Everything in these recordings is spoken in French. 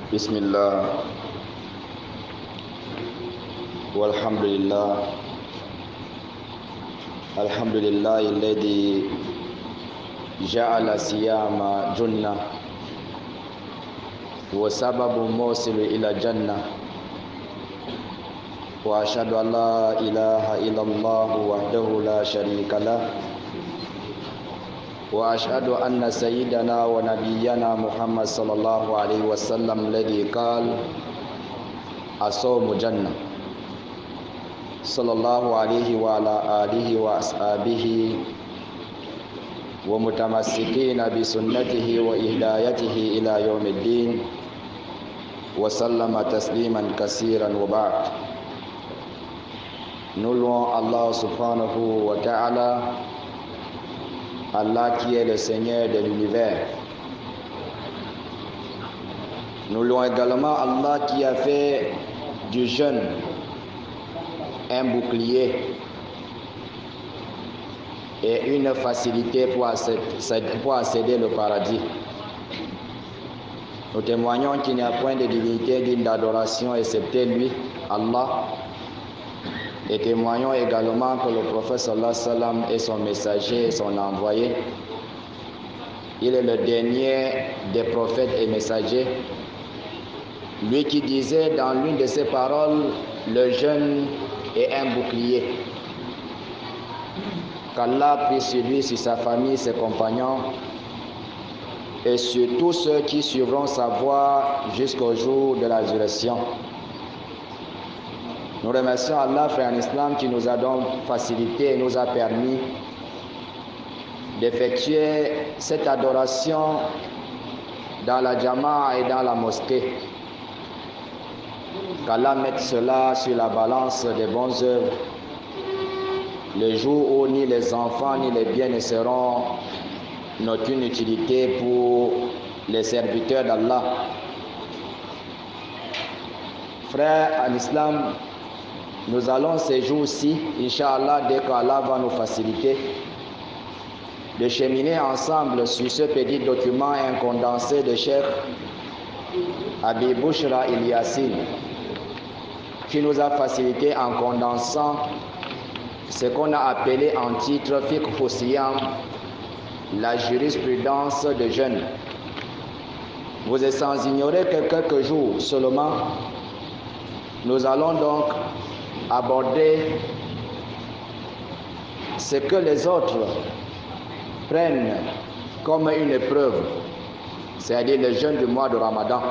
بسم الله والحمد لله. الحمد لله الذي جعل الصيام جنة وسبب موصل إلى الجنة، وأشهد أن لا إله إلا الله وحده لا شريك له، وأشهد أن سيدنا ونبينا محمد صلى الله عليه وسلم الذي قال الصوم جنة، صلى الله عليه وعلى آله وأصحابه ومتمسكين بسنته وإهدايته إلى يوم الدين وسلم تسليما كثيرا. وبعد، nous louons Allah subhanahu wa ta'ala, Allah qui est le Seigneur de l'univers. Nous louons également Allah qui a fait du jeûne un bouclier et une facilité pour accéder au paradis. Nous témoignons qu'il n'y a point de divinité digne d'adoration excepté lui, Allah. Et témoignons également que le prophète sallallahu alayhi wa sallam est son messager et son envoyé. Il est le dernier des prophètes et messagers. Lui qui disait dans l'une de ses paroles, le jeûne est un bouclier. Qu'Allah prie sur lui, sur sa famille, ses compagnons et sur tous ceux qui suivront sa voie jusqu'au jour de la résurrection. Nous remercions Allah, frère en islam, qui nous a donc facilité et nous a permis d'effectuer cette adoration dans la Jama'a et dans la mosquée. Qu'Allah mette cela sur la balance des bonnes œuvres, le jour où ni les enfants ni les biens ne seront d'aucune utilité pour les serviteurs d'Allah. Frères en islam, nous allons ces jours-ci, Inch'Allah, dès qu'Allah va nous faciliter, de cheminer ensemble sur ce petit document, un condensé de Cheikh Abi Bouchra Ilyasine, qui nous a facilité en condensant ce qu'on a appelé en titre Fiqh Siyam, la jurisprudence de jeûne. Vous êtes sans ignorer que quelques jours seulement, nous allons donc aborder ce que les autres prennent comme une épreuve, c'est-à-dire le jeûne du mois de Ramadan.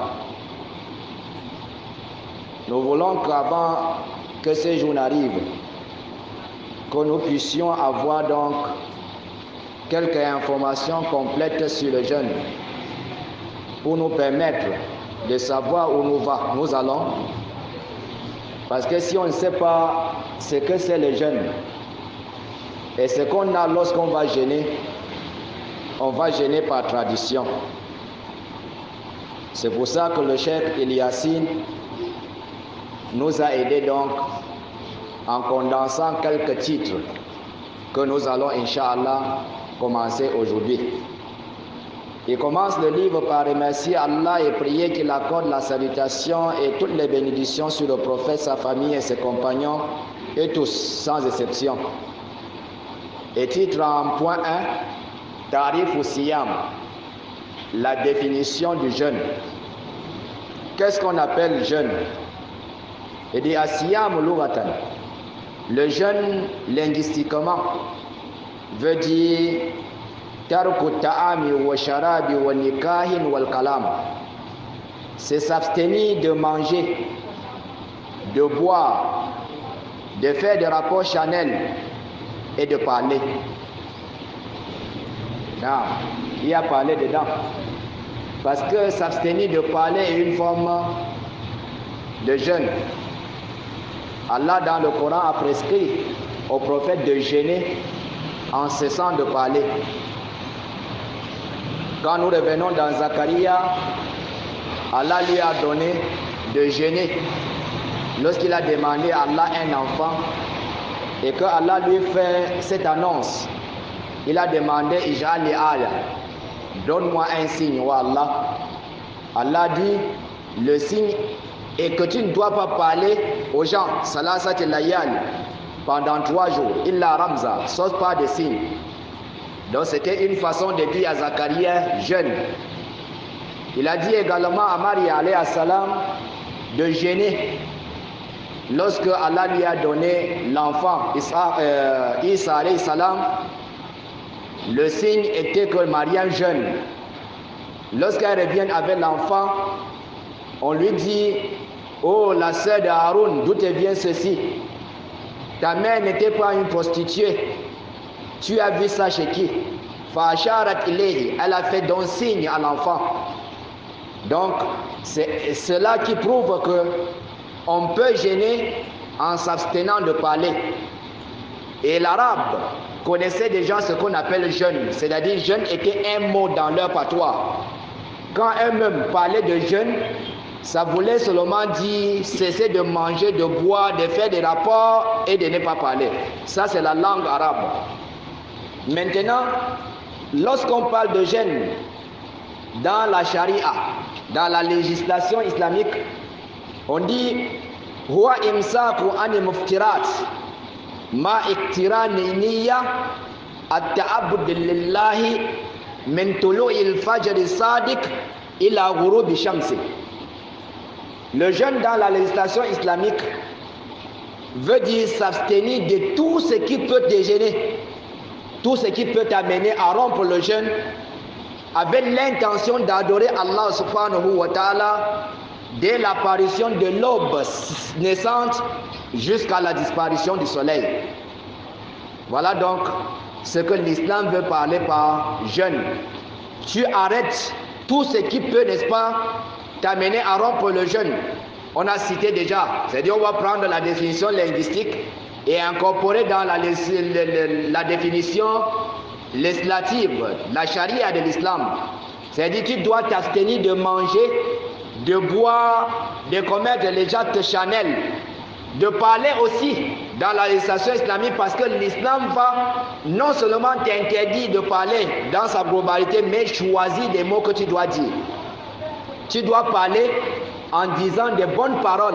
Nous voulons qu'avant que ces jours n'arrivent, que nous puissions avoir donc quelques informations complètes sur le jeûne pour nous permettre de savoir où nous allons. Parce que si on ne sait pas ce que c'est le jeûne et ce qu'on a lorsqu'on va jeûner, on va jeûner par tradition. C'est pour ça que le Cheikh Ilyasine nous a aidé donc en condensant quelques titres que nous allons, Inch'Allah, commencer aujourd'hui. Il commence le livre par remercier Allah et prier qu'il accorde la salutation et toutes les bénédictions sur le prophète, sa famille et ses compagnons, et tous, sans exception. Et titre en point 1, Tarif ou Siyam, la définition du jeûne. Qu'est-ce qu'on appelle jeûne? Il dit Asiyam Louratan. Le jeûne, linguistiquement, veut dire Tarku ta'ami wa sharabi wa nikahin wal kalam. C'est s'abstenir de manger, de boire, de faire des rapports charnels et de parler. Non, il y a parlé dedans. Parce que s'abstenir de parler est une forme de jeûne. Allah dans le Coran a prescrit au prophète de jeûner en cessant de parler. Quand nous revenons dans Zacharia, Allah lui a donné de jeûner lorsqu'il a demandé à Allah un enfant et que Allah lui fait cette annonce. Il a demandé Ij'al li aya, donne-moi un signe, oh Allah. Allah dit le signe est que tu ne dois pas parler aux gens, salasat layal, pendant 3 jours, illa ramza, sauf pas de signes. Donc c'était une façon de dire à Zacharia jeune. Il a dit également à Marie alayhi salam de jeûner lorsque Allah lui a donné l'enfant Isa alayhi salam. Le signe était que Marie jeûne. Lorsqu'elle revient avec l'enfant, on lui dit: oh, la sœur de Haroun, d'où te vient ceci? Ta mère n'était pas une prostituée. Tu as vu ça chez qui? Fa'asharat ilayhi, elle a fait donc signe à l'enfant. Donc, c'est cela qui prouve que on peut jeûner en s'abstenant de parler. Et l'arabe connaissait déjà ce qu'on appelle jeûne, c'est-à-dire jeûne était un mot dans leur patois. Quand eux-mêmes parlaient de jeûne, ça voulait seulement dire cesser de manger, de boire, de faire des rapports et de ne pas parler. Ça, c'est la langue arabe. Maintenant, lorsqu'on parle de jeûne dans la charia, dans la législation islamique, on dit huwa imsaku an muftirat ma iktirani niyya at-ta'abbud lillahi min tulu'il fajr sadiq ila ghurubi shamsi. Le jeûne dans la législation islamique veut dire s'abstenir de tout ce qui peut te gêner, tout ce qui peut t'amener à rompre le jeûne avec l'intention d'adorer Allah subhanahu wa ta'ala dès l'apparition de l'aube naissante jusqu'à la disparition du soleil. Voilà donc ce que l'islam veut parler par jeûne. Tu arrêtes tout ce qui peut, n'est-ce pas, t'amener à rompre le jeûne. On a cité déjà, c'est-à-dire on va prendre la définition linguistique et incorporer dans la définition législative, la charia de l'islam. C'est-à-dire tu dois t'abstenir de manger, de boire, de commettre les actes charnels, de parler aussi dans la législation islamique, parce que l'islam va non seulement t'interdire de parler dans sa globalité, mais choisir des mots que tu dois dire. Tu dois parler en disant de bonnes paroles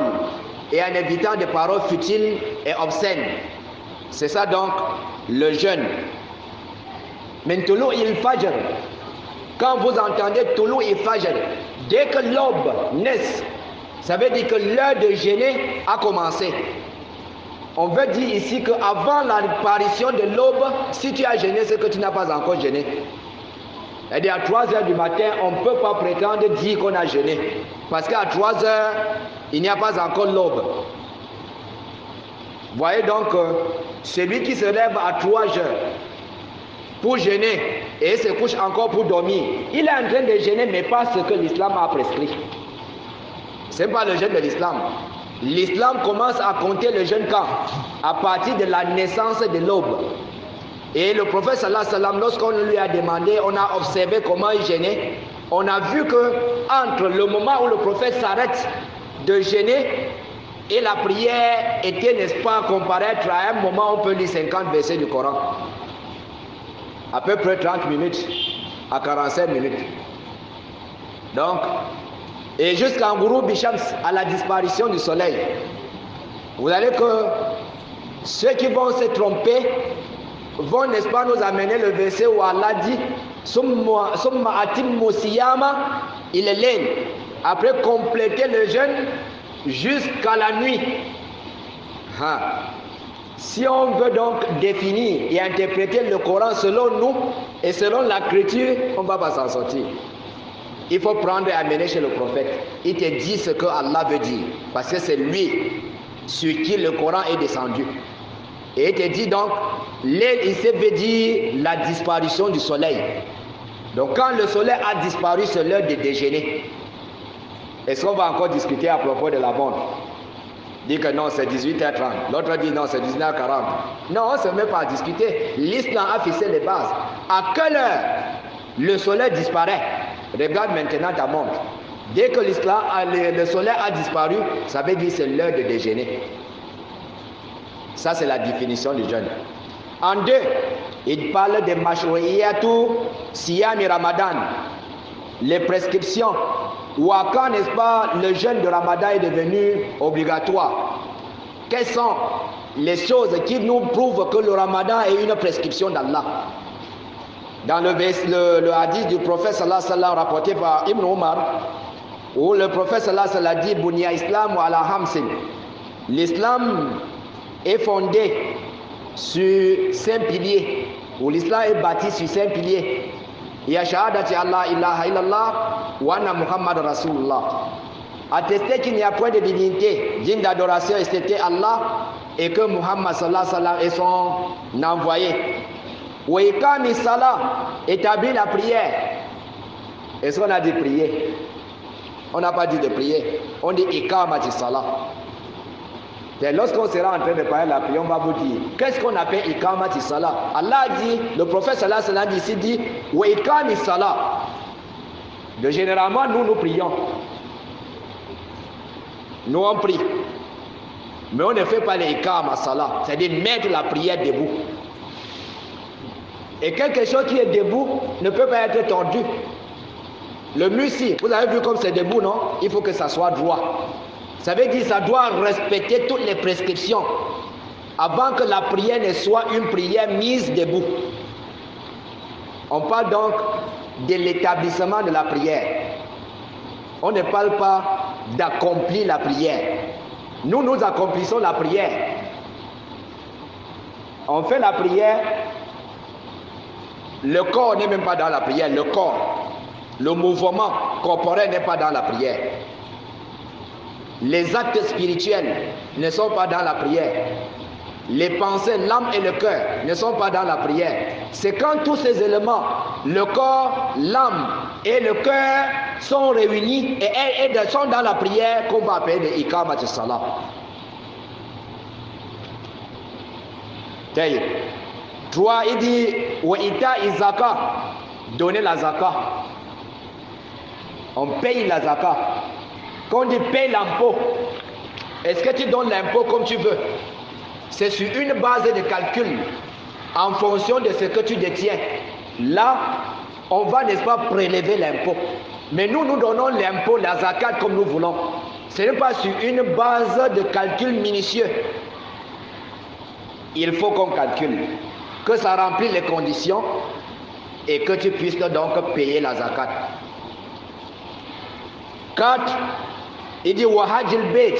et en évitant des paroles futiles et obscènes. C'est ça donc le jeûne. Maintenant, il fajr. Quand vous entendez Toulou et Fajr, dès que l'aube naisse, ça veut dire que l'heure de jeûner a commencé. On veut dire ici qu'avant l'apparition de l'aube, si tu as jeûné, c'est que tu n'as pas encore jeûné. C'est-à-dire à 3 h du matin, on ne peut pas prétendre dire qu'on a jeûné. Parce qu'à 3 h, il n'y a pas encore l'aube. Voyez donc, celui qui se lève à 3 h pour jeûner et se couche encore pour dormir, il est en train de jeûner, mais pas ce que l'islam a prescrit. Ce n'est pas le jeûne de l'islam. L'islam commence à compter le jeûne quand? À partir de la naissance de l'aube. Et le prophète sallallahu alayhi wa sallam, lorsqu'on lui a demandé, on a observé comment il jeûnait, on a vu que entre le moment où le prophète s'arrête de jeûner et la prière était, n'est-ce pas, comparée à un moment où on peut lire 50 versets du Coran. À peu près 30 minutes à 45 minutes. Donc, et jusqu'en Ghurub Shams, à la disparition du soleil. Vous allez que ceux qui vont se tromper vont, n'est-ce pas, nous amener le verset où Allah dit Summa atimmu siyama il est laine. Après compléter le jeûne jusqu'à la nuit. Si on veut donc définir et interpréter le Coran selon nous et selon l'écriture, on ne va pas s'en sortir. Il faut prendre et amener chez le prophète. Il te dit ce que Allah veut dire. Parce que c'est lui sur qui le Coran est descendu. Et il te dit donc, l'aile ici veut dire la disparition du soleil. Donc quand le soleil a disparu, c'est l'heure de déjeuner. Est-ce qu'on va encore discuter à propos de la montre? Dit que non, c'est 18h30. L'autre dit non, c'est 19h40. Non, on ne se met pas à discuter. L'islam a fixé les bases. À quelle heure le soleil disparaît? Regarde maintenant ta montre. Dès que le soleil a disparu, ça veut dire que c'est l'heure de déjeuner. Ça, c'est la définition du jeûne. En deux, il parle de mashru'iyatu siyami Ramadan. Les prescriptions ou à quand, n'est-ce pas, le jeûne de Ramadan est devenu obligatoire? Quelles sont les choses qui nous prouvent que le Ramadan est une prescription d'Allah? Dans le hadith du prophète sallallahu alayhi wa sallam rapporté par Ibn Omar, où le prophète sallallahu alayhi wa sallam dit Bunya Islam wa ala hamsin. L'islam est fondé sur 5 piliers, ou l'islam est bâti sur 5 piliers. Il y a shahadati Allah ilaha illallah wa anna Muhammad Rasulullah. Attester qu'il n'y a point de divinité, digne d'adoration, excepté Allah, et que Muhammad sallallahu alayhi wa sallam est son envoyé. Wa iqami salah, établir la prière. Est-ce qu'on a dit prier? On n'a pas dit de prier. On dit iqamati salah. Lorsqu'on sera en train de parler la prière, on va vous dire qu'est-ce qu'on appelle iqamati salah. Allah dit, le prophète sallallahu alayhi wa sallam ici dit wa iqami salah. De généralement nous prions. Nous on prie. Mais on ne fait pas les iqama salah, c'est-à-dire mettre la prière debout. Et quelque chose qui est debout ne peut pas être tordu. Le muscle, vous avez vu comme c'est debout, non? Il faut que ça soit droit. Ça veut dire que ça doit respecter toutes les prescriptions avant que la prière ne soit une prière mise debout. On parle donc de l'établissement de la prière. On ne parle pas d'accomplir la prière. Nous accomplissons la prière. On fait la prière. Le corps n'est même pas dans la prière. Le corps, le mouvement corporel n'est pas dans la prière. Les actes spirituels ne sont pas dans la prière. Les pensées, l'âme et le cœur ne sont pas dans la prière. C'est quand tous ces éléments, le corps, l'âme et le cœur sont réunis et sont dans la prière qu'on va appeler le iqamat salah. Trois, il dit wa ita izaka, donner la zakat. On paye la zakat. Quand on dit paye l'impôt, est-ce que tu donnes l'impôt comme tu veux? C'est sur une base de calcul en fonction de ce que tu détiens. Là, on va, n'est-ce pas, prélever l'impôt. Mais nous donnons l'impôt, la zakat comme nous voulons. Ce n'est pas sur une base de calcul minutieux. Il faut qu'on calcule, que ça remplisse les conditions et que tu puisses donc payer la zakat. 4. Il dit Wahajil Beit,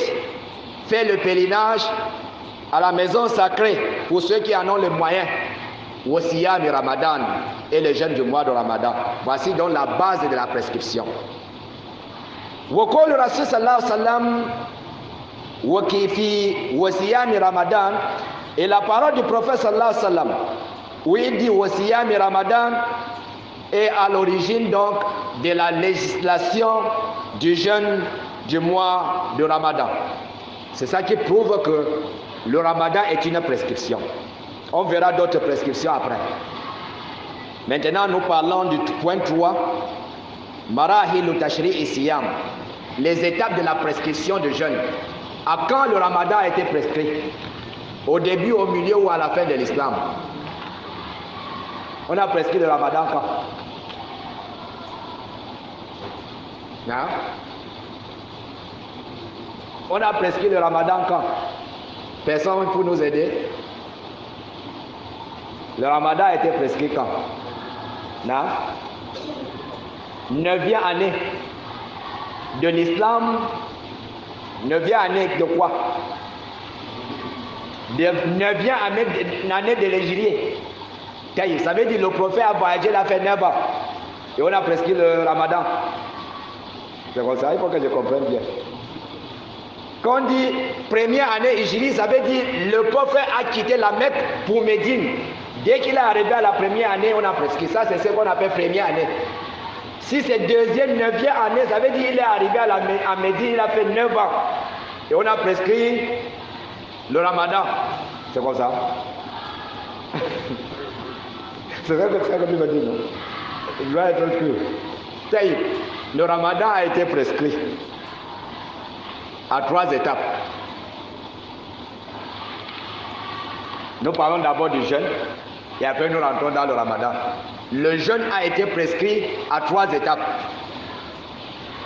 fait le pèlerinage à la maison sacrée pour ceux qui en ont les moyens. Wasiyam Ramadan et le jeûne du mois de Ramadan. Voici donc la base de la prescription. Wakol Rasul sallallahu alayhi wa sallam wakifi wasiyam Ramadan, et la parole du prophète sallallahu alayhi wa sallam où il dit wasiyam Ramadan est à l'origine donc de la législation du jeûne du mois de Ramadan. C'est ça qui prouve que le Ramadan est une prescription. On verra d'autres prescriptions après. Maintenant, nous parlons du point 3. Marahil Tashri'i Siyam. Les étapes de la prescription de jeûne. À quand le Ramadan a été prescrit? Au début, au milieu ou à la fin de l'islam? On a prescrit le Ramadan quand? Non? On a prescrit le Ramadan quand? Personne pour nous aider? Le Ramadan a été prescrit quand? Non? 9e année de l'islam. 9e année de quoi? De 9e année de l'Hégire. Ça veut dire le prophète a voyagé, il a fait 9 ans. Et on a prescrit le Ramadan. C'est comme ça, il faut que je comprenne bien. Quand on dit première année Hégire, ça veut dire le prophète a quitté la Mecque pour Médine. Dès qu'il est arrivé à la première année, on a prescrit ça, c'est ce qu'on appelle première année. Si c'est deuxième, 9e année, ça veut dire qu'il est arrivé à Médine, il a fait 9 ans. Et on a prescrit le Ramadan. C'est comme ça. C'est vrai que c'est comme il m'a dit, non? Il doit être prescrit. Le Ramadan a été prescrit à 3 étapes. Nous parlons d'abord du jeûne et après nous rentrons dans le Ramadan. Le jeûne a été prescrit à 3 étapes.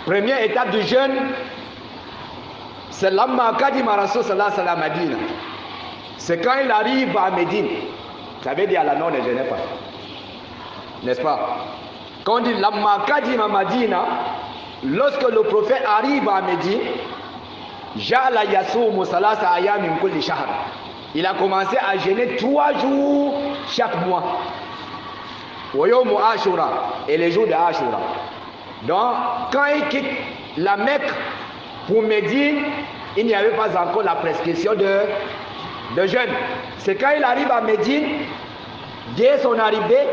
Première étape du jeûne, c'est l'amma kadima Rasul sallallahu alayhi wa sallam Madina. C'est quand il arrive à Médine. Ça veut dire Allah ne jeûnait pas. N'est-ce pas? Quand on dit l'amma kadima Madina, lorsque le prophète arrive à Médine, Ja'ala yasumu salasa ayam min kulli shahr. Il a commencé à jeûner 3 jours chaque mois. Wa yawmu Ashura, et les jours de Ashura. Donc, quand il quitte la Mecque pour Médine, il n'y avait pas encore la prescription de jeûne. C'est quand il arrive à Médine, dès son arrivée,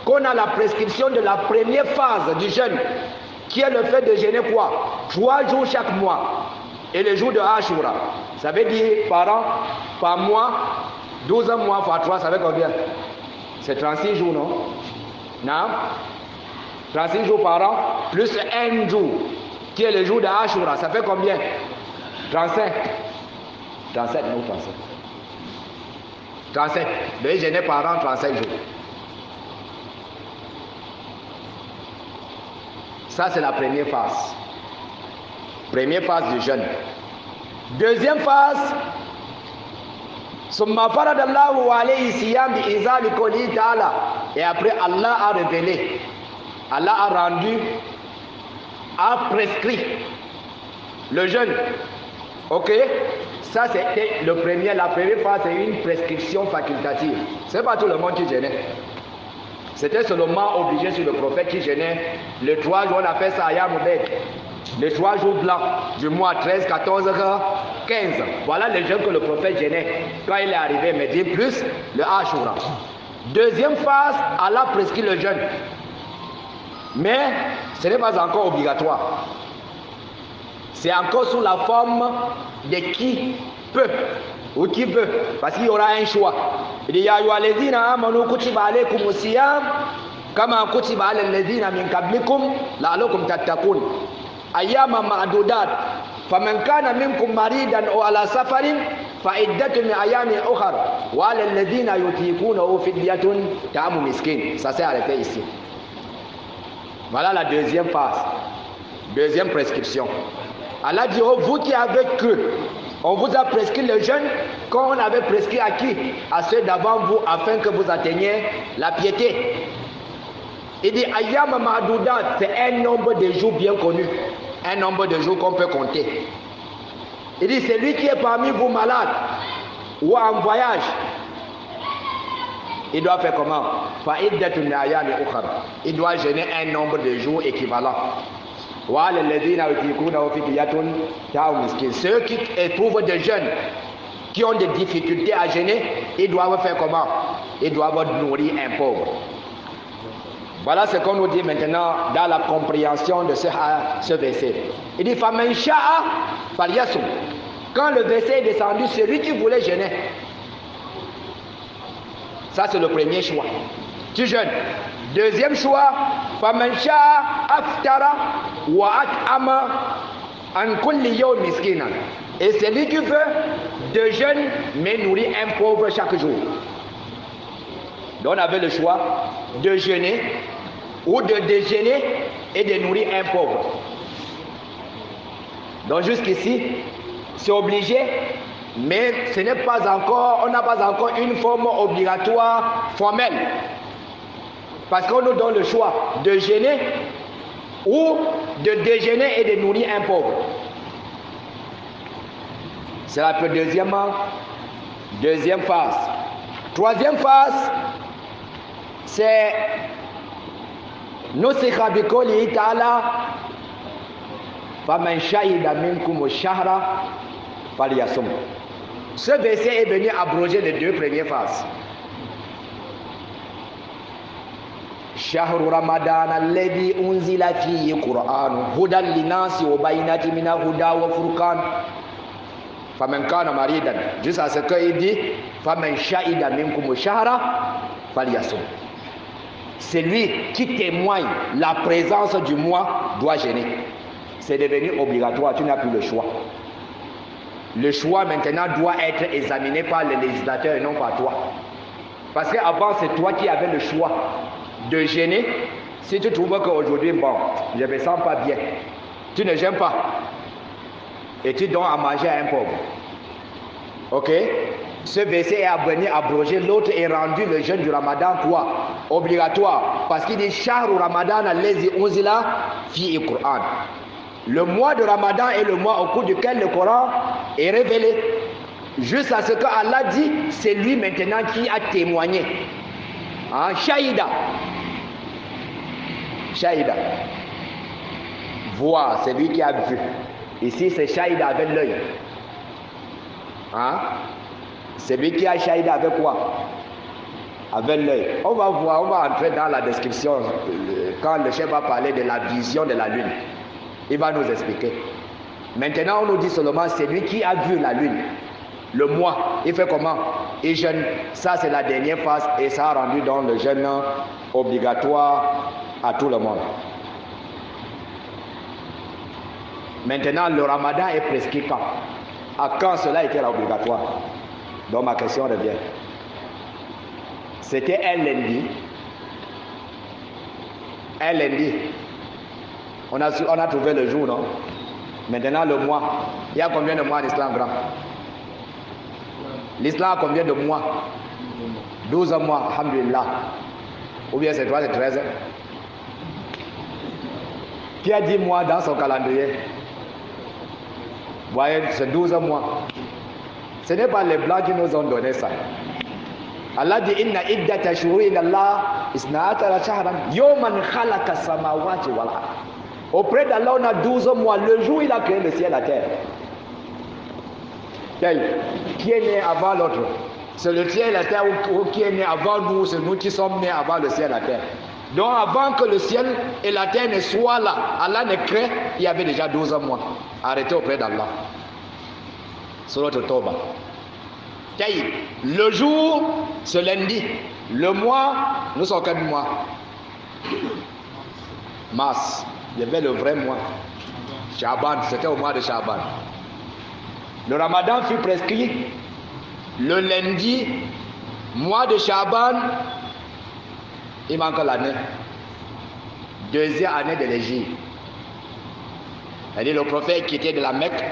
qu'on a la prescription de la première phase du jeûne, qui est le fait de jeûner quoi? 3 jours chaque mois. Et les jours de Ashura. Ça veut dire par mois, 12 mois fois 3, ça fait combien? C'est 36 jours, non? Non? 36 jours par an, plus un jour, qui est le jour de Ashura. Ça fait combien? 35. 37, non, 37. 37. Donc, jeûner par an, 35 jours. Ça, c'est la première phase. Première phase du jeûne. Deuxième phase, et après Allah a révélé, Allah a rendu, a prescrit le jeûne. Ok? Ça c'était le premier, la première phase, c'est une prescription facultative. C'est pas tout le monde qui jeûnait. C'était seulement obligé sur le prophète qui jeûnait le 3 jours, on appelle ça Ayam Bek. Les 3 jours blancs du mois 13, 14, 15. Voilà le jeûne que le prophète jeûnait quand il est arrivé à Médine, plus le Ashura. Deuxième phase, Allah prescrit le jeûne. Mais ce n'est pas encore obligatoire. C'est encore sous la forme de qui peut ou qui veut. Parce qu'il y aura un choix. Il dit, Ya ayyuhalladhina amanu kutiba alaykumus siyam kama kutiba alal ladhina min qablikum la'allakum tattaqun. Ayyama ma'dudat faman kana minkum maridan aw ala safarin fa iddatun min ayamin ukhra wa alal ladhina yutiqunahu fidyatun ta'amu miskin. Ça s'est arrêté ici. Voilà la deuxième phase. Deuxième prescription. Allah dit, oh, vous qui avez cru, on vous a prescrit le jeûne comme on avait prescrit à qui? À ceux d'avant vous, afin que vous atteigniez la piété. Il dit, Ayyam Ma'doudat, c'est un nombre de jours bien connu. Un nombre de jours qu'on peut compter. Il dit, celui qui est parmi vous malade ou en voyage, il doit faire comment? Il doit jeûner un nombre de jours équivalent. Ceux qui éprouvent des jeunes, qui ont des difficultés à jeûner, ils doivent faire comment? Ils doivent nourrir un pauvre. Voilà ce qu'on nous dit maintenant dans la compréhension de ce verset. Il dit Faman sha'a falyasum. Quand le verset est descendu, celui qui voulait jeûner. Ça, c'est le premier choix. Tu jeûnes. Deuxième choix, Faman sha'a aftara wa at'ama an kulli yawm miskinan. Et celui qui veut de jeûne, mais nourrir un pauvre chaque jour. Donc on avait le choix de jeûner ou de déjeuner et de nourrir un pauvre. Donc jusqu'ici, c'est obligé, mais ce n'est pas encore, on n'a pas encore une forme obligatoire formelle. Parce qu'on nous donne le choix de jeûner ou de déjeuner et de nourrir un pauvre. C'est la deuxième phase. Troisième phase, c'est Nusikha bi qawlihi ta'ala faman shahida minkum ash-shahra falyasum. Ce verset est venu abroger les deux premières phases. Shahru Ramadan alladhi unzila fihi Qur'an hudan linasi wa bayyinatin min al-huda wa furqan. Faman kana maridan, jusqu'à ce qu'il dit faman shahida minkum ash-shahra falyasum. Celui qui témoigne la présence du mois doit jeûner. C'est devenu obligatoire, tu n'as plus le choix. Le choix maintenant doit être examiné par le législateur et non par toi. Parce qu'avant c'est toi qui avais le choix de jeûner. Si tu trouves qu'aujourd'hui, bon, je ne me sens pas bien, tu ne jeûnes pas. Et tu donnes à manger à un pauvre. Ok? Ce verset est venu abroger, l'autre est rendu le jeûne du Ramadan quoi? Obligatoire. Parce qu'il dit Shahru Ramadan allazi unzila fi al-Qur'an. Le mois de Ramadan est le mois au cours duquel le Coran est révélé. Juste à ce que Allah dit, c'est lui maintenant qui a témoigné. Hein? Shahida. Shahida. Voir, c'est lui qui a vu. Ici, c'est Shahida avec l'œil. Hein? C'est lui qui a Shahida avec quoi? Avec l'œil. On va voir, on va entrer dans la description quand le chef va parler de la vision de la lune. Il va nous expliquer. Maintenant, on nous dit seulement c'est lui qui a vu la lune. Le mois, il fait comment? Il jeûne. Ça, c'est la dernière phase et ça a rendu donc le jeûne obligatoire à tout le monde. Maintenant, le Ramadan est prescrit quand? À quand cela était obligatoire? Donc ma question revient. C'était un lundi. Un lundi. On a trouvé le jour, non? Maintenant le mois. Il y a combien de mois en islam grand? L'islam a combien de mois? 12 mois, alhamdulillah. Ou bien c'est 3, c'est 13? Qui a 10 mois dans son calendrier? Vous voyez, c'est 12 mois. Ce n'est pas les blancs qui nous ont donné ça. Allah dit inna iddata shuhuri inallah isna'atara shahran yawman khalaqa samawati wal ard. Auprès d'Allah, on a 12 mois. Le jour où il a créé le ciel et la terre. Qui est né avant l'autre? C'est le ciel et la terre ou qui est né avant nous? C'est nous qui sommes nés avant le ciel et la terre. Donc avant que le ciel et la terre ne soient là, Allah ne crée, il y avait déjà 12 mois. Arrêtez auprès d'Allah. Sur notre Toba. Le jour, c'est lundi. Le mois, nous sommes quel mois? Mars. Il y avait le vrai mois. Shaban, c'était au mois de Shaban. Le Ramadan fut prescrit le lundi, mois de Shaban. Il manque l'année. Deuxième année de l'Égypte. C'est-à-dire le prophète qui était de la Mecque,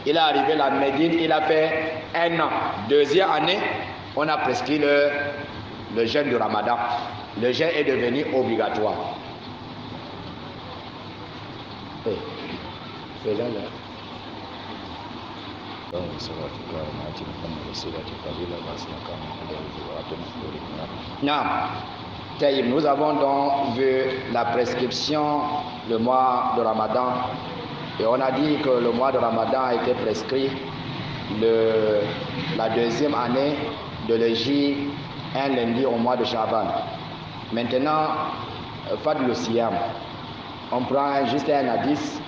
il est arrivé à la Médine, il a fait 1 an. Deuxième année, on a prescrit le jeûne du Ramadan. Le jeûne est devenu obligatoire. C'est là, là. Nous avons donc vu la prescription du mois de Ramadan et on a dit que le mois de Ramadan a été prescrit la deuxième année de l'Égypte, un lundi au mois de Shaban. Maintenant, Fadl Siyam, on prend juste un hadith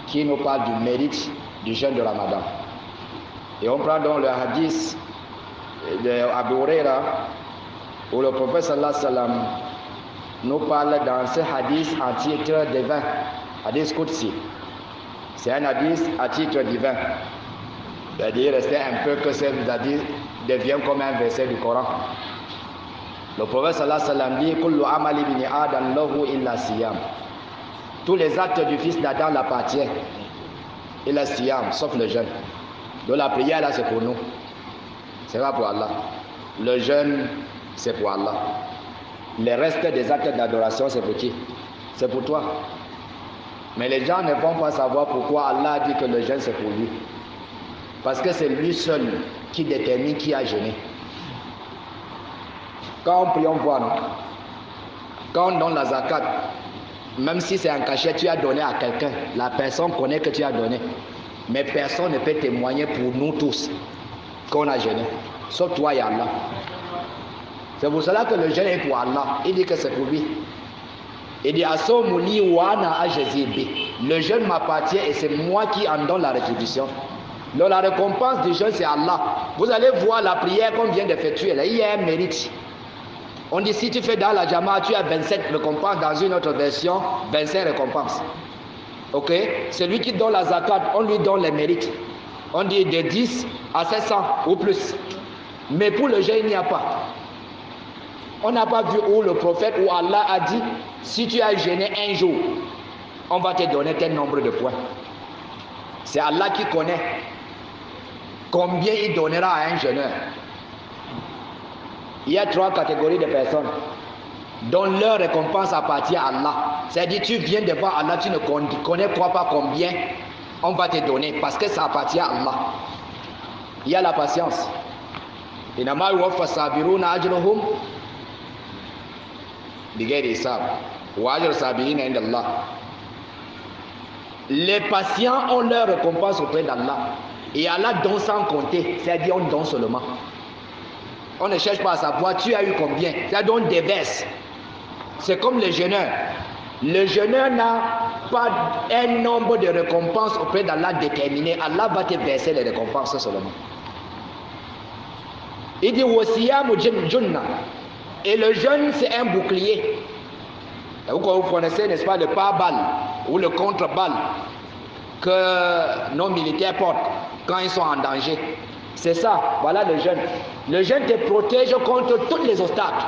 qui nous parle du mérite du jeûne de Ramadan. Et on prend donc le hadith de Abu Huraira où le prophète sallallahu alayhi wa sallam nous parle dans ce hadith en titre divin, hadith Qudsi. C'est un hadith à titre divin. C'est-à-dire, rester un peu que ce hadith devient comme un verset du Coran. Le prophète sallallahu alayhi wa sallam dit Kullu amali bini adam lahu illa siyam. Tous les actes du fils d'Adam l'appartiennent. Illa siyam, sauf le jeûne. Donc la prière là, c'est pour nous. C'est pas pour Allah. Le jeûne, c'est pour Allah. Les restes des actes d'adoration, c'est pour qui? C'est pour toi. Mais les gens ne vont pas savoir pourquoi Allah a dit que le jeûne, c'est pour lui. Parce que c'est lui seul qui détermine qui a jeûné. Quand on prie, on voit, non? Quand on donne la zakat, même si c'est un cachet, tu as donné à quelqu'un, la personne connaît que tu as donné. Mais personne ne peut témoigner pour nous tous qu'on a jeûné. Sauf toi et Allah. C'est pour cela que le jeûne est pour Allah. Il dit que c'est pour lui. Il dit Asomuli wana ajezibi. Le jeûne m'appartient et c'est moi qui en donne la rétribution. Donc la récompense du jeûne c'est Allah. Vous allez voir la prière qu'on vient d'effectuer là, il y a un mérite. On dit si tu fais dans la Jama, tu as 27 récompenses. Dans une autre version, 25 récompenses. Ok? Celui qui donne la zakat, on lui donne les mérites. On dit de 10 à 700 ou plus. Mais pour le jeûne, il n'y a pas. On n'a pas vu où le prophète ou Allah a dit si tu as jeûné un jour, on va te donner tel nombre de points. C'est Allah qui connaît combien il donnera à un jeûneur. Il y a 3 catégories de personnes dont leur récompense appartient à Allah. C'est-à-dire tu viens devant Allah, tu ne connais pas combien on va te donner parce que ça appartient à Allah. Il y a la patience. Inama yuwaffa sabiruna ajruhum bighairi hisab wa ajru sabirina inda Allah. Les patients ont leur récompense auprès d'Allah. Et Allah donne sans compter, c'est-à-dire on donne seulement. On ne cherche pas à savoir tu as eu combien, c'est-à-dire on déverse. C'est comme le jeûneur. Le jeûneur n'a pas un nombre de récompenses auprès d'Allah déterminé. Allah va te verser les récompenses seulement. Il dit wasiyamu junna. Et le jeûne c'est un bouclier. Vous connaissez, n'est-ce pas, le pare-balles ou le contre-balle que nos militaires portent quand ils sont en danger. C'est ça, voilà le jeûne. Le jeûne te protège contre tous les obstacles.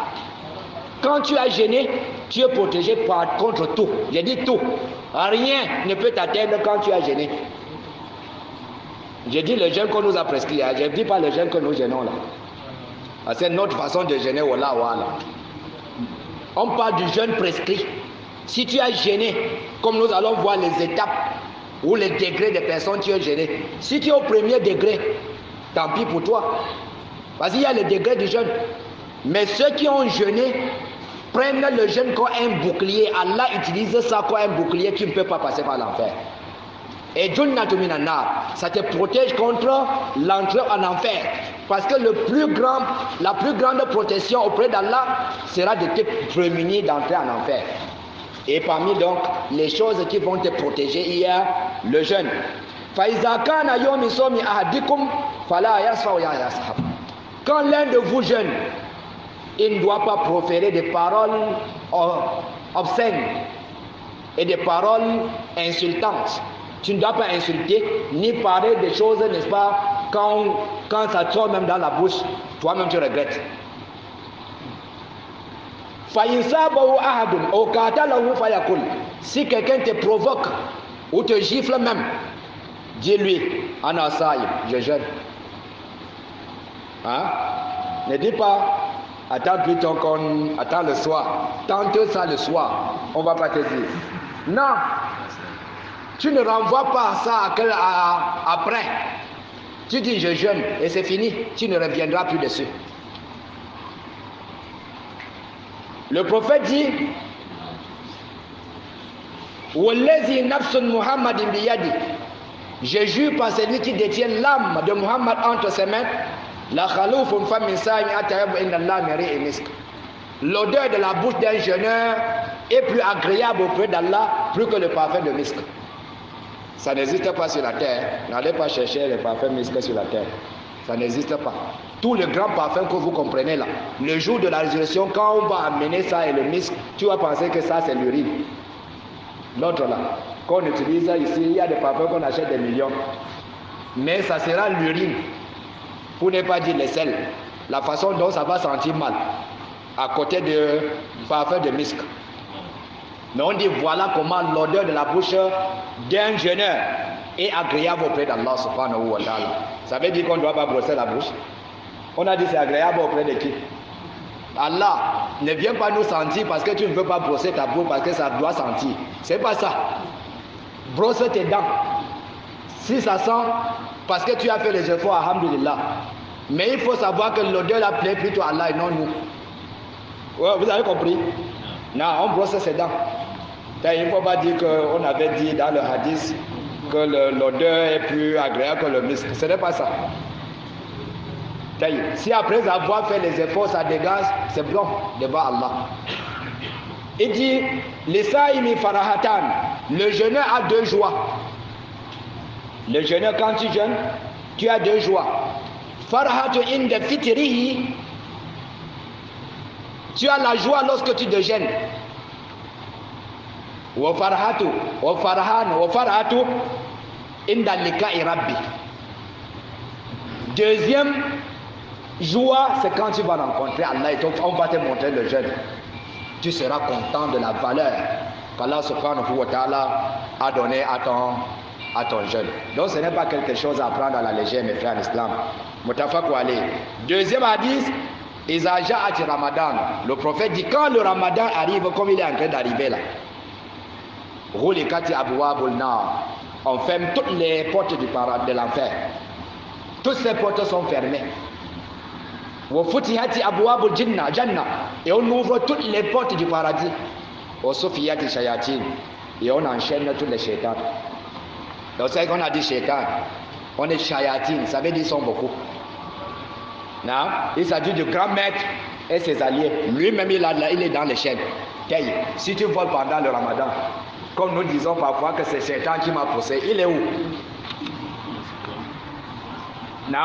Quand tu as jeûné, tu es protégé contre tout. J'ai dit tout. Rien ne peut t'atteindre quand tu as jeûné. J'ai dit le jeûne qu'on nous a prescrit. Je ne dis pas le jeûne que nous jeûnons là. C'est notre façon de jeûner. Voilà. On parle du jeûne prescrit. Si tu as jeûné, comme nous allons voir les étapes ou les degrés des personnes qui ont jeûné. Si tu es au premier degré, tant pis pour toi. Parce qu'il y a les degrés du jeûne. Mais ceux qui ont jeûné prennent le jeûne comme un bouclier. Allah utilise ça comme un bouclier qui ne peut pas passer par l'enfer. Et Junnatu minan nar, ça te protège contre l'entrée en enfer. Parce que la plus grande protection auprès d'Allah sera de te prémunir d'entrer en enfer. Et parmi donc les choses qui vont te protéger, il y a le jeûne. Quand l'un de vous jeûne, il ne doit pas proférer des paroles obscènes et des paroles insultantes. Tu ne dois pas insulter ni parler des choses, n'est-ce pas, quand ça sort même dans la bouche, toi-même tu regrettes. Si quelqu'un te provoque ou te gifle même, dis-lui, Anasaï, je jeûne. Hein? Ne dis pas, attends plutôt attends le soir, tente ça le soir, on ne va pas te dire. Non, tu ne renvoies pas ça après. Tu dis je jeûne et c'est fini, tu ne reviendras plus dessus. Le prophète dit Wallazi nafsun Muhammadin biyadi. Je jure par celui qui détient l'âme de Muhammad entre ses mains. La khaloufun famin sa'im atayab inna Allah mari misk. L'odeur de la bouche d'un jeûneur est plus agréable auprès d'Allah plus que le parfum de misk. Ça n'existe pas sur la terre. N'allez pas chercher le parfum misk sur la terre. Ça n'existe pas. Tout le grand parfum que vous comprenez là, le jour de la résurrection, quand on va amener ça et le misk, tu vas penser que ça c'est l'urine. L'autre là, qu'on utilise ici, il y a des parfums qu'on achète des millions. Mais ça sera l'urine. Pour ne pas dire les sels. La façon dont ça va sentir mal. À côté de parfum de misk. Mais on dit voilà comment l'odeur de la bouche d'un jeûneur est agréable auprès d'Allah subhanahu wa ta'ala. Ça veut dire qu'on ne doit pas brosser la bouche. On a dit c'est agréable auprès de qui? Allah ne vient pas nous sentir parce que tu ne veux pas brosser ta bouche parce que ça doit sentir. C'est pas ça. Brosse tes dents. Si ça sent, parce que tu as fait les efforts, alhamdulillah. Mais il faut savoir que l'odeur la plaît plutôt à Allah et non nous. Ouais, vous avez compris? Non, on brosse ses dents. Il ne faut pas dire qu'on avait dit dans le hadith que l'odeur est plus agréable que le misk. Ce n'est pas ça. Si après avoir fait les efforts, ça dégage, c'est bon devant Allah. Il dit, l'Isaïmi farahatan, le jeûneur a 2 joies. Le jeûneur, quand tu jeûnes, tu as 2 joies. Farahatu inda fitrihi, tu as la joie lorsque tu déjeunes. Wa farahatu inda liqa'i rabbi. Deuxième joie, c'est quand tu vas rencontrer Allah et on va te montrer le jeûne. Tu seras content de la valeur qu'Allah subhanahu wa ta'ala a donné à ton jeûne. Donc ce n'est pas quelque chose à prendre à la légère, mes frères en islam. Mutafaq alayh. Deuxième hadith, Iza ja'at Ramadan. Le prophète dit quand le Ramadan arrive, comme il est en train d'arriver là, Ghulikati abwabul nar. On ferme toutes les portes de l'enfer. Toutes ces portes sont fermées. Wa futihati abwabul janna. Et on ouvre toutes les portes du paradis. Wa sufiyati shayatin. Et on enchaîne tous les shaitans. Donc c'est qu'on a dit shaitan. On est shayatin, ça veut dire ils sont beaucoup. Non? Il s'agit du grand maître et ses alliés. Lui-même il est dans les chaînes. Si tu voles pendant le Ramadan, comme nous disons parfois que c'est Shaitan qui m'a poussé, il est où? Non?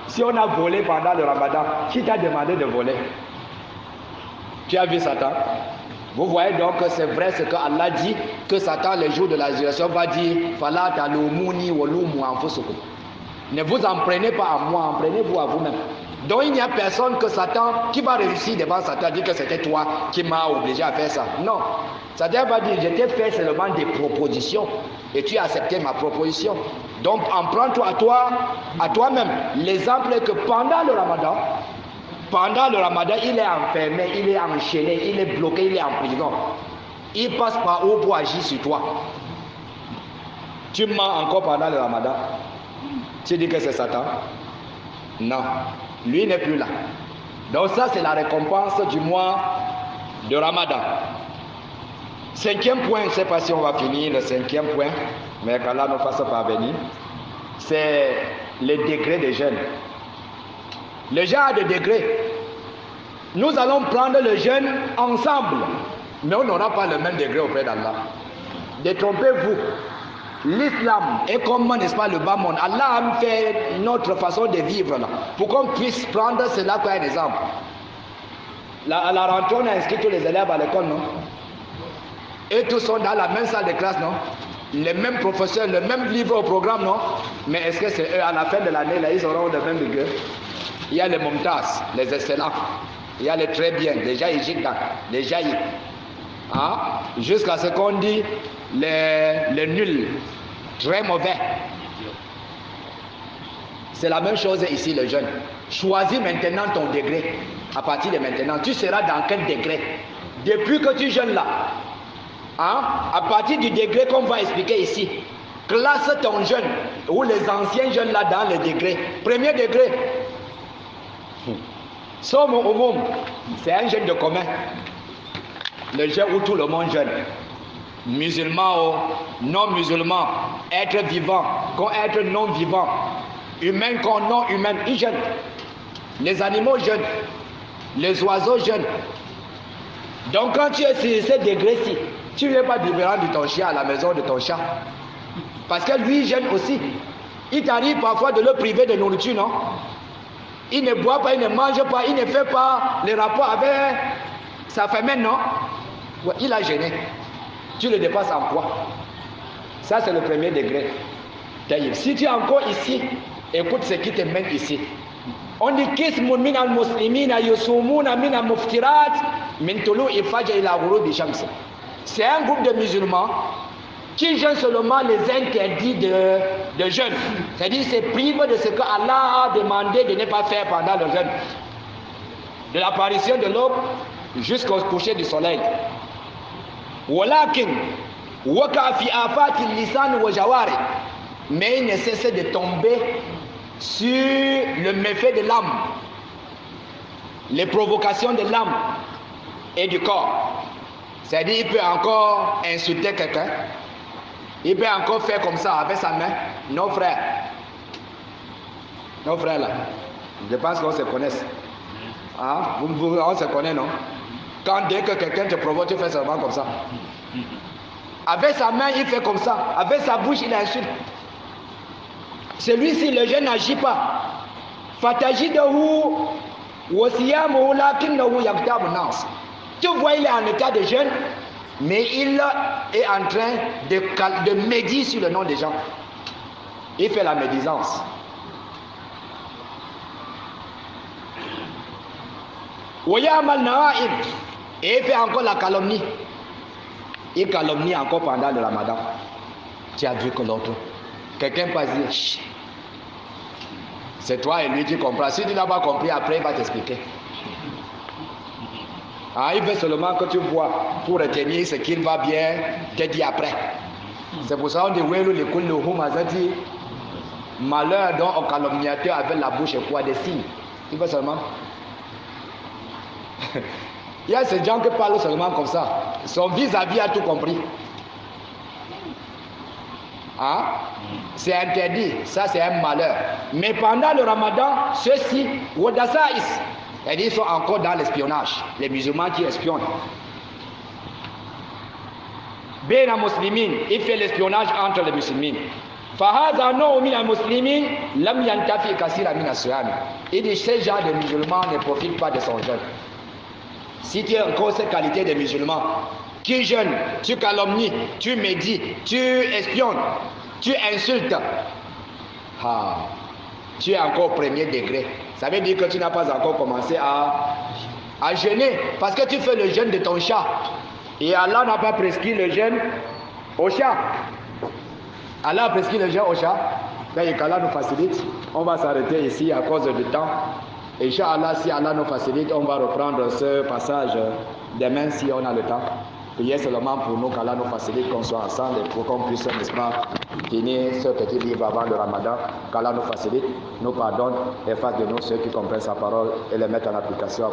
Si on a volé pendant le Ramadan, qui t'a demandé de voler? Tu as vu Satan? Vous voyez donc que c'est vrai ce que Allah dit, que Satan les jours de la résurrection va dire Fala talumuni walumu anfusukum. Ne vous en prenez pas à moi, en prenez-vous à vous-même. Donc il n'y a personne que Satan qui va réussir devant Satan dire que c'était toi qui m'as obligé à faire ça. Non. Satan va dire je t'ai fait seulement des propositions et tu as accepté ma proposition. Donc en prends-toi à toi-même. L'exemple est que pendant le Ramadan, il est enfermé, il est enchaîné, il est bloqué, il est en prison. Il passe par où pour agir sur toi? Tu mens encore pendant le Ramadan? Tu dis que c'est Satan? Non. Lui n'est plus là. Donc ça c'est la récompense du mois de Ramadan. Cinquième point, je ne sais pas si on va finir le cinquième point, mais qu'Allah nous fasse parvenir, c'est les degrés de jeûne. Le jeûne a des degrés. Nous allons prendre le jeûne ensemble, mais on n'aura pas le même degré auprès d'Allah. Détrompez-vous. L'islam est comme, n'est-ce pas, le bas monde. Allah a fait notre façon de vivre là, pour qu'on puisse prendre cela comme un exemple. À la rentrée, on a inscrit tous les élèves à l'école, non? Et tous sont dans la même salle de classe, non? Les mêmes professeurs, le même livre au programme, non? Mais est-ce que c'est eux, à la fin de l'année, là, ils auront le même degré? Il y a les Momtaz, les excellents. Il y a les très bien, les jaïjiks, les jaïs. Hein? Jusqu'à ce qu'on dit les nuls, très mauvais. C'est la même chose ici, le jeune. Choisis maintenant ton degré. À partir de maintenant, tu seras dans quel degré? Depuis que tu jeûnes là, hein? À partir du degré qu'on va expliquer ici, classe ton jeûne, ou les anciens jeunes là dans le degré. Premier degré, Somme au monde, c'est un jeûne de commun. Le jeûne où tout le monde jeûne. Musulmans ou non musulmans, être vivant comme être non vivant, humain comme non humain, ils jeûnent. Les animaux jeûnent, les oiseaux jeûnent. Donc quand tu es sur ce degré-ci, tu n'es pas différent de ton chien à la maison de ton chat. Parce que lui jeûne aussi. Il t'arrive parfois de le priver de nourriture, non? Il ne boit pas, il ne mange pas, il ne fait pas les rapports avec sa famille, non? Ouais, il a jeûné. Tu le dépasses en quoi? Ça, c'est le premier degré. Si tu es encore ici, écoute ce qui te mène ici. On dit Kismun min al-muslimina yusumuna min al-muftirat min tulu'i fajr ila ghurubi shams. C'est un groupe de musulmans qui jeûnent seulement les interdits de jeûne. C'est-à-dire c'est prive de ce que Allah a demandé de ne pas faire pendant le jeûne. De l'apparition de l'aube jusqu'au coucher du soleil. Walakin waka fi afati lisan wa jawari. Mais il ne cesse de tomber sur le méfait de l'âme, les provocations de l'âme et du corps. C'est-à-dire il peut encore insulter quelqu'un, il peut encore faire comme ça avec sa main. Nos frères là, je pense qu'on se connaisse. Hein? On se connaît, non? Quand dès que quelqu'un te provoque, tu fais seulement comme ça. Avec sa main, il fait comme ça. Avec sa bouche, il insulte. Celui-ci, le jeune n'agit pas. Fatajidahu wasiyamuhu lakinnahu yaktabu nas. Tu vois, il est en état de jeûne, mais il est en train de médire sur le nom des gens. Il fait la médisance. Wayamal nawaib. Et il fait encore la calomnie. il calomnie encore pendant le ramadan. Tu as vu que l'autre, quelqu'un passe dire, c'est toi et lui qui comprends. Si tu n'as pas compris, après il va t'expliquer. Ah, il veut seulement que tu vois pour retenir ce qu'il va bien te dire après. C'est pour ça qu'on dit malheur dont un calomniateur avec la bouche et quoi des signes. Il veut seulement. Il y a ces gens qui parlent seulement comme ça. Son vis-à-vis a tout compris. Hein? C'est interdit, ça c'est un malheur. Mais pendant le ramadan, ceux-ci, ils sont encore dans l'espionnage. Les musulmans qui espionnent. Béna muslimin, il fait l'espionnage entre les musulmans. Il dit ces gens de musulmans ne profitent pas de son jeûne. Si tu as encore cette qualité de musulman, qui jeûne, tu calomnies, tu médites, tu espionnes, tu insultes, tu es encore au premier degré. Ça veut dire que tu n'as pas encore commencé à jeûner, parce que tu fais le jeûne de ton chat. Et Allah n'a pas prescrit le jeûne au chat. Allah a prescrit le jeûne au chat. Et qu'Allah nous facilite. On va s'arrêter ici à cause du temps. Inch'Allah, si Allah nous facilite, on va reprendre ce passage demain si on a le temps. Priez seulement pour nous qu'Allah nous facilite, qu'on soit ensemble et pour qu'on puisse, n'est-ce pas, finir ce petit livre avant le Ramadan. Qu'Allah nous facilite, nous pardonne et fasse de nous ceux qui comprennent sa parole et les mettent en application.